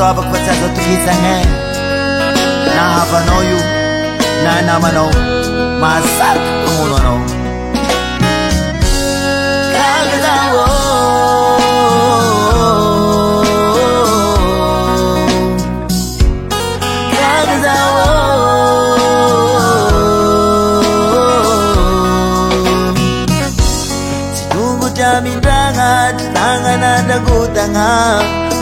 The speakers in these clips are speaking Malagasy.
Sova kwa chazo tukisanga na hava no you na nama no masak kumuno no kagazawo kagazawo situngu chamindanga tanga nanda kutanga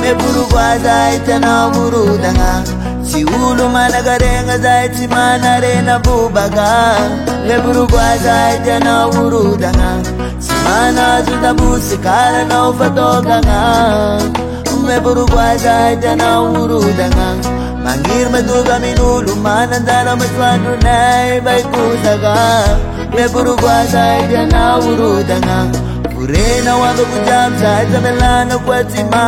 meburu kwaza itana murudanga si ulu mana garenga zaiti mana rena bubaga meburu kwaza itana murudanga si mana zuda musikala na ufatokanga meburu kwaza itana murudanga mangir meduga minulu mana ndala maswanu nai baikusaga meburu kwaza itana murudanga Urena wanga kujamsa jamelana kwa timate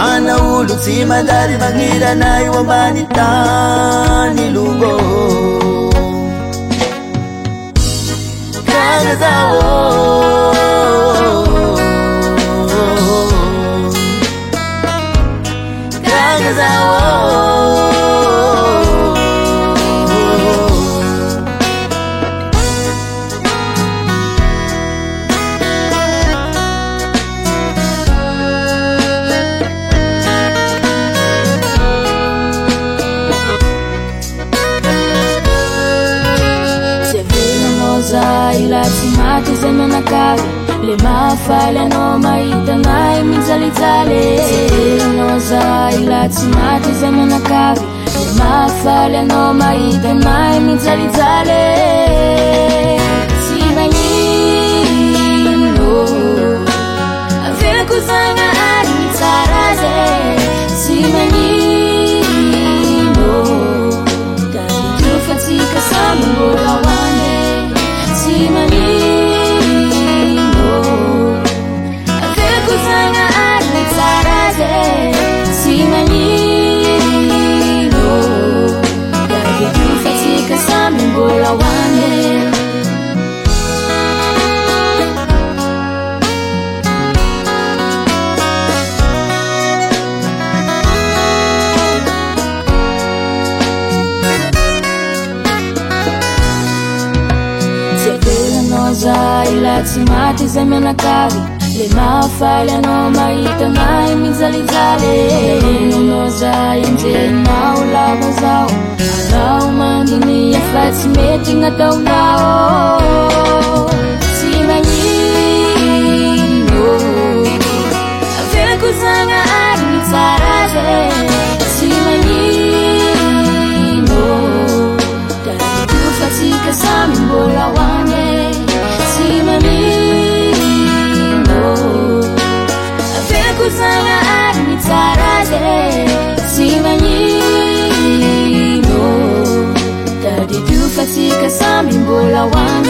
Ana ulu sima dari mangira na iwambani tani lungo Kagazawo Kagazawo Ilatimati zemena kavi le mafale no maita nai mizalizale noza ilatimati zemena kavi le mafale no maita nai mizalizale simanino avela kuzanga ari mitaraze simanino dali tufatika sambola wane Simanino avela kuzanga ari mitaraze Simanino dali tufatika sambola wane Ilatimati zemena kavi le mafale no maita nai mizalizale noza inje na ulama zao Alau mandini ya fatimeti ngatau nao Simanino avela kuzanga ari mitaraze Simanino dali tufatika sambola wane Simanino avela kuzanga ari mitaraze Simanino dali tufatika sambola wane